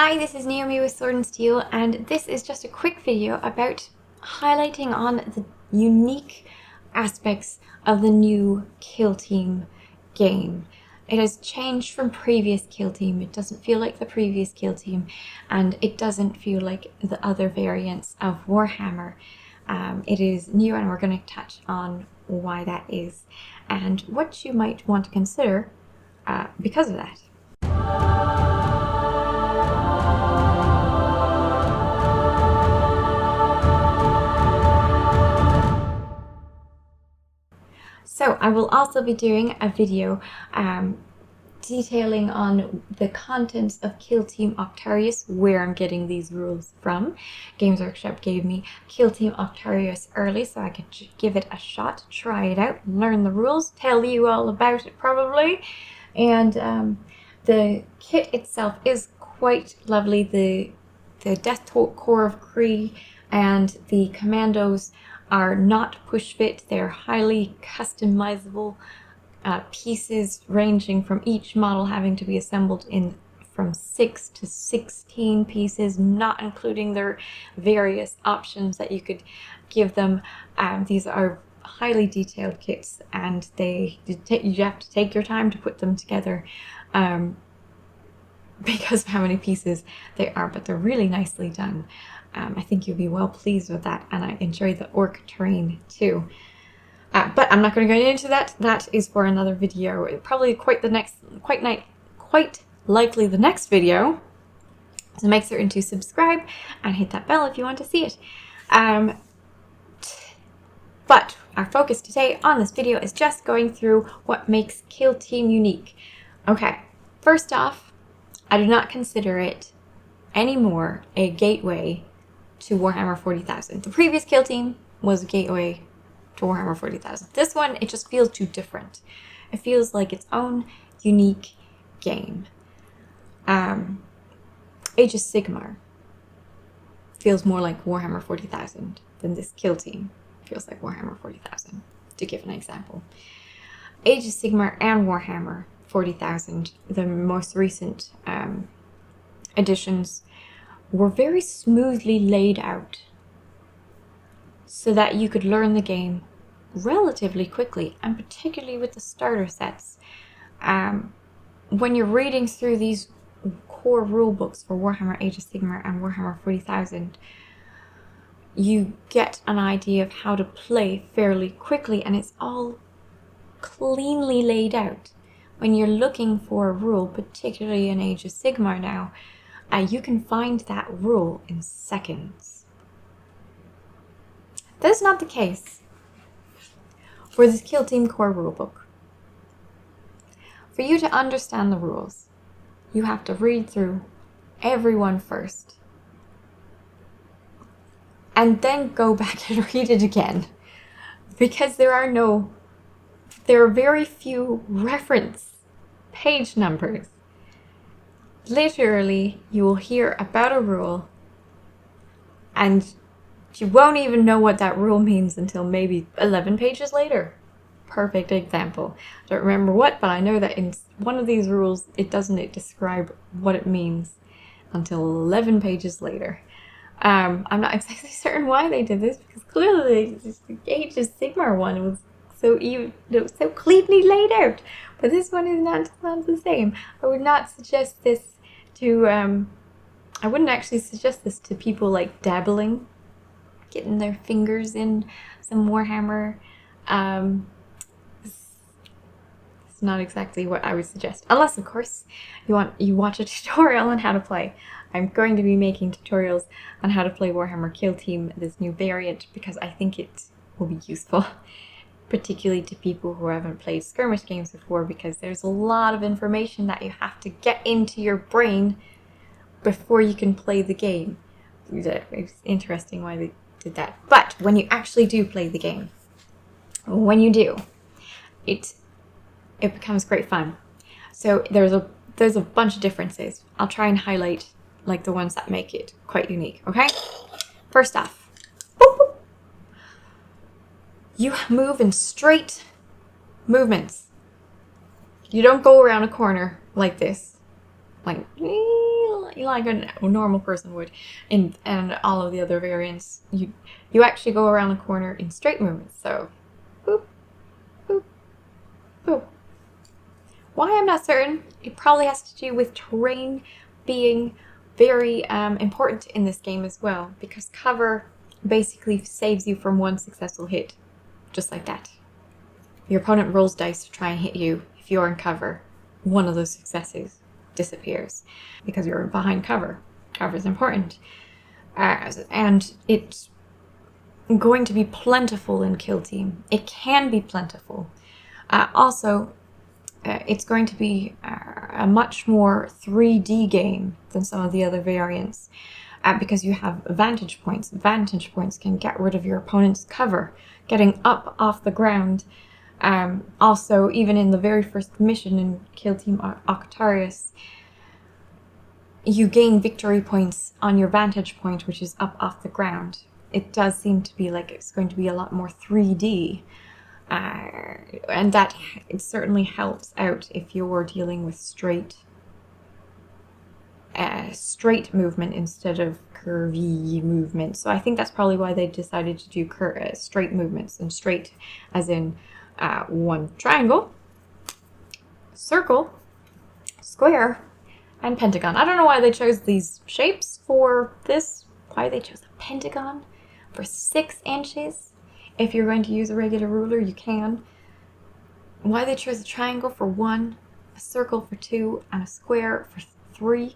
Hi, this is Naomi with Sword and Steel, and this is just a quick video about highlighting on the unique aspects of the new Kill Team game. It has changed from previous Kill Team. It doesn't feel like the previous Kill Team, and it doesn't feel like the other variants of Warhammer. It is new, and we're going to touch on why that is and what you might want to consider because of that. So I will also be doing a video detailing on the contents of Kill Team Octarius, where I'm getting these rules from. Games Workshop gave me Kill Team Octarius early so I could give it a shot, try it out, learn the rules, tell you all about it probably. And the kit itself is quite lovely. The Death Core of Kree and the Commandos are not push fit. They're highly customizable pieces, ranging from each model having to be assembled in from 6 to 16 pieces, not including their various options that you could give them. These are highly detailed kits, and you have to take your time to put them together because of how many pieces they are, but they're really nicely done. I think you'll be well pleased with that, and I enjoy the orc terrain too. But I'm not going to go into that. That is for another video. Probably quite likely the next video. So make certain to subscribe and hit that bell if you want to see it. But our focus today on this video is just going through what makes Kill Team unique. Okay, first off, I do not consider it anymore a gateway to Warhammer 40,000. The previous Kill Team was a gateway to Warhammer 40,000. This one, it just feels too different. It feels like its own unique game. Age of Sigmar feels more like Warhammer 40,000 than this Kill Team feels like Warhammer 40,000, to give an example. Age of Sigmar and Warhammer 40,000, the most recent editions, were very smoothly laid out so that you could learn the game relatively quickly, and particularly with the starter sets. When you're reading through these core rule books for Warhammer Age of Sigmar and Warhammer 40,000, you get an idea of how to play fairly quickly, and it's all cleanly laid out. When you're looking for a rule, particularly in Age of Sigmar now, you can find that rule in seconds. That's not the case for this Kill Team core rulebook. For you to understand the rules, you have to read through every one first, and then go back and read it again, because there are very few reference page numbers. Literally, you will hear about a rule, and you won't even know what that rule means until maybe 11 pages later. Perfect example. Don't remember what, but I know that in one of these rules, it doesn't describe what it means until 11 pages later. I'm not exactly certain why they did this, because clearly the Age of Sigmar one was so cleanly laid out, but this one is not the same. I would not suggest this to, I wouldn't actually suggest this to people like dabbling, getting their fingers in some Warhammer. It's not exactly what I would suggest, unless of course you watch a tutorial on how to play. I'm going to be making tutorials on how to play Warhammer Kill Team, this new variant, because I think it will be useful, particularly to people who haven't played skirmish games before, because there's a lot of information that you have to get into your brain before you can play the game. It's interesting why they did that. But when you actually do play the game, when you do, it becomes great fun. So there's a bunch of differences. I'll try and highlight like the ones that make it quite unique, okay? First off, you move in straight movements. You don't go around a corner like this. like a normal person would. And all of the other variants, you actually go around the corner in straight movements. So, boop, boop, boop. Why I'm not certain. It probably has to do with terrain being very important in this game as well, because cover basically saves you from one successful hit, just like that. Your opponent rolls dice to try and hit you. If you're in cover, one of those successes disappears because you're behind cover. Cover is important. And it's going to be plentiful in Kill Team. It can be plentiful. Also, it's going to be a much more 3D game than some of the other variants because you have vantage points. Vantage points can get rid of your opponent's cover, getting up off the ground. Also, even in the very first mission in Kill Team Octarius, you gain victory points on your vantage point, which is up off the ground. It does seem to be like it's going to be a lot more 3D. And that it certainly helps out if you're dealing with straight movement instead of curvy movement. So I think that's probably why they decided to do straight movements, and straight as in one triangle, circle, square, and pentagon. I don't know why they chose these shapes for this. Why they chose a pentagon for 6 inches. If you're going to use a regular ruler, you can. Why they chose a triangle for 1, a circle for 2, and a square for 3.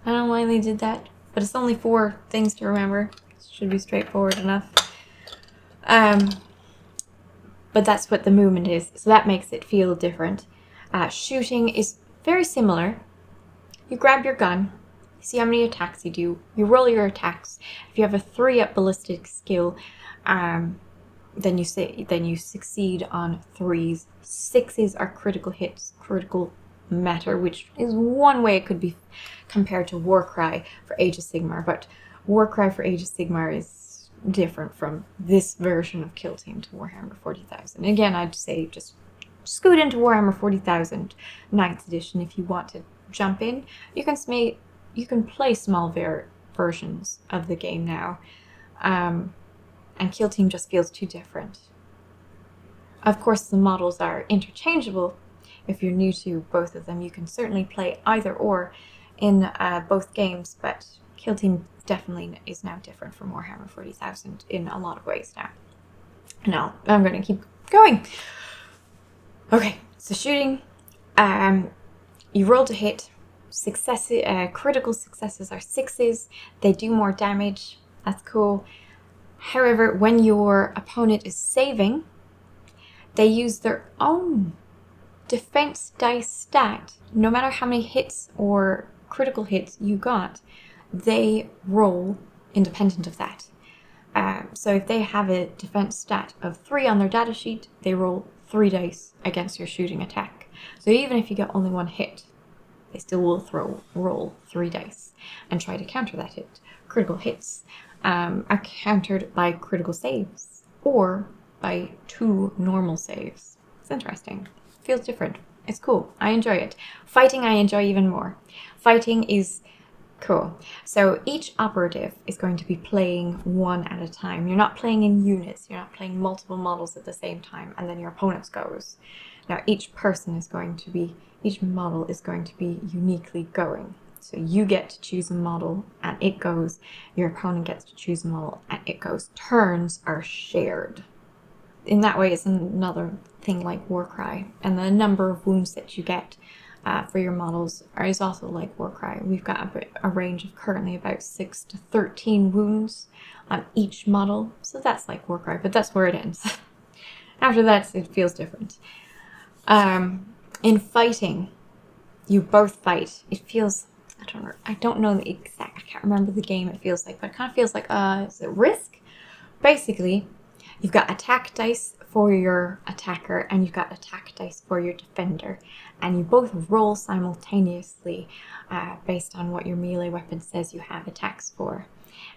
I don't know why they did that, but it's only 4 things to remember. It should be straightforward enough. But that's what the movement is, so that makes it feel different. Shooting is very similar. You grab your gun, see how many attacks you do, you roll your attacks. If you have a 3-up ballistic skill, then you succeed on 3s. 6s are critical hits, critical matter, which is one way it could be compared to Warcry for Age of Sigmar, but Warcry for Age of Sigmar is different from this version of Kill Team to Warhammer 40,000. Again, I'd say just scoot into Warhammer 40,000 9th edition if you want to jump in. You can play small versions of the game now, and Kill Team just feels too different. Of course, the models are interchangeable. If you're new to both of them, you can certainly play either or in both games, but Kill Team definitely is now different from Warhammer 40,000 in a lot of ways now. Now, I'm going to keep going. Okay, so shooting, you roll to hit. Critical successes are 6s. They do more damage. That's cool. However, when your opponent is saving, they use their own defense dice stat. No matter how many hits or critical hits you got, they roll independent of that. So if they have a defense stat of 3 on their data sheet, they roll 3 dice against your shooting attack. So even if you get only 1 hit, they still will roll 3 dice and try to counter that hit. Critical hits are countered by critical saves or by 2 normal saves. It's interesting. Feels different. It's cool. I enjoy it. Fighting I enjoy even more. Fighting is cool. So each operative is going to be playing one at a time. You're not playing in units. You're not playing multiple models at the same time and then your opponent goes. Now each model is going to be uniquely going. So you get to choose a model and it goes. Your opponent gets to choose a model and it goes. Turns are shared. In that way, it's another thing like Warcry. And the number of wounds that you get for your models is also like Warcry. We've got a range of currently about 6 to 13 wounds on each model. So that's like Warcry, but that's where it ends. After that, it feels different. In fighting, you both fight. It feels, I don't know the exact, I can't remember the game it feels like, but it kind of feels like, is it Risk? Basically, you've got attack dice for your attacker and you've got attack dice for your defender, and you both roll simultaneously based on what your melee weapon says you have attacks for.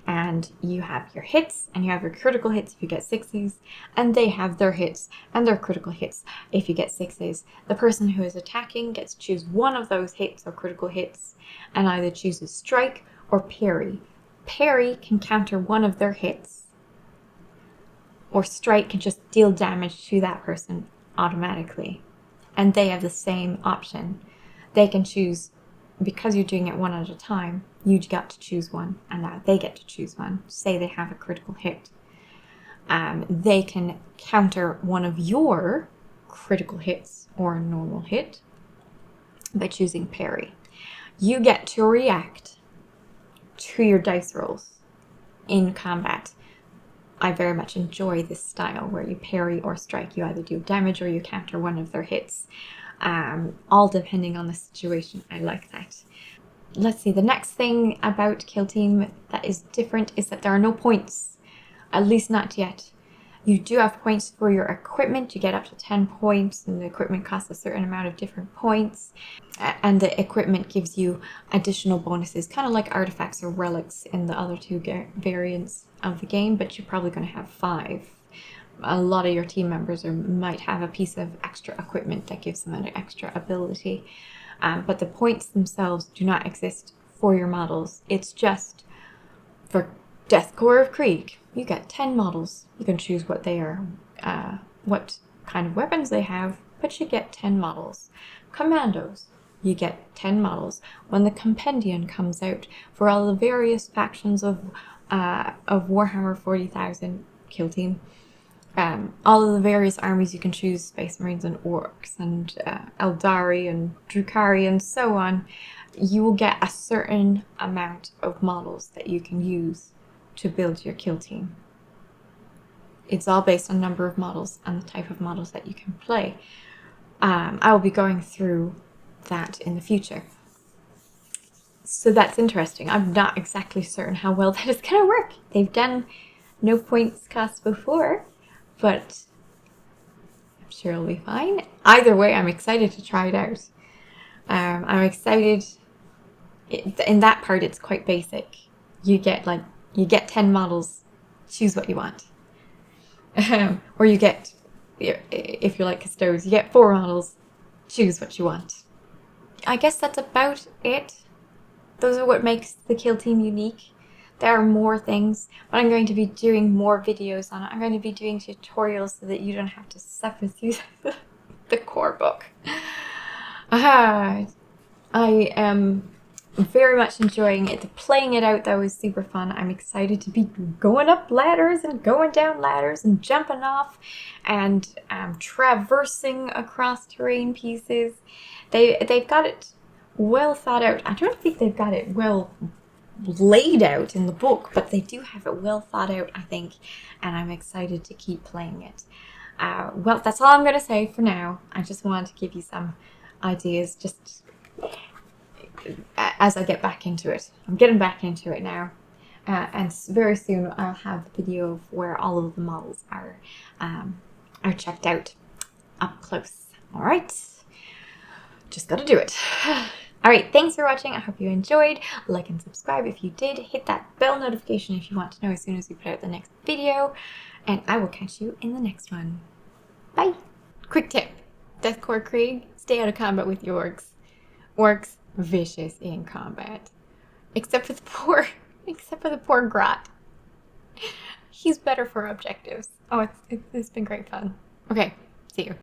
And you have your hits and you have your critical hits if you get 6s, and they have their hits and their critical hits if you get 6s. The person who is attacking gets to choose one of those hits or critical hits and either chooses strike or parry. Parry can counter one of their hits, or strike can just deal damage to that person automatically. And they have the same option. They can choose, because you're doing it one at a time, you got to choose one, and now they get to choose one. Say they have a critical hit. They can counter one of your critical hits or a normal hit by choosing parry. You get to react to your dice rolls in combat. I very much enjoy this style where you parry or strike. You either do damage or you counter one of their hits. All depending on the situation. I like that. Let's see, the next thing about Kill Team that is different is that there are no points. At least not yet. You do have points for your equipment. You get up to 10 points, and the equipment costs a certain amount of different points. And the equipment gives you additional bonuses, kind of like artifacts or relics in the other two variants of the game, but you're probably going to have 5. A lot of your team members might have a piece of extra equipment that gives them an extra ability. But the points themselves do not exist for your models. It's just for Death Corps of Krieg. You get 10 models. You can choose what they are, what kind of weapons they have, but you get 10 models. Commandos, you get 10 models. When the compendium comes out for all the various factions of Warhammer 40,000 Kill Team, all of the various armies you can choose, Space Marines and Orcs and Eldari and Drukhari and so on, you will get a certain amount of models that you can use to build your kill team. It's all based on number of models and the type of models that you can play. I will be going through that in the future. So that's interesting. I'm not exactly certain how well that is going to work. They've done no points cost before, but I'm sure it'll be fine. Either way, I'm excited to try it out. I'm excited. In that part, it's quite basic. You get 10 models, choose what you want. Or you get, if you're like Custodes, you get 4 models, choose what you want. I guess that's about it. Those are what makes the Kill Team unique. There are more things, but I'm going to be doing more videos on it. I'm going to be doing tutorials so that you don't have to suffer through the core book. I am very much enjoying it. Playing it out, though, is super fun. I'm excited to be going up ladders and going down ladders and jumping off and traversing across terrain pieces. They've got it well thought out. I don't think they've got it well laid out in the book, but they do have it well thought out, I think, and I'm excited to keep playing it. Well, that's all I'm going to say for now. I just wanted to give you some ideas just as I get back into it. I'm getting back into it now, and very soon I'll have a video of where all of the models are checked out up close. All right, just got to do it. All right, thanks for watching. I hope you enjoyed. Like and subscribe if you did. Hit that bell notification if you want to know as soon as we put out the next video. And I will catch you in the next one. Bye. Quick tip. Death Corps Krieg, stay out of combat with your orcs. Orcs, vicious in combat. Except for the poor Grot. He's better for objectives. Oh, it's been great fun. Okay, see you.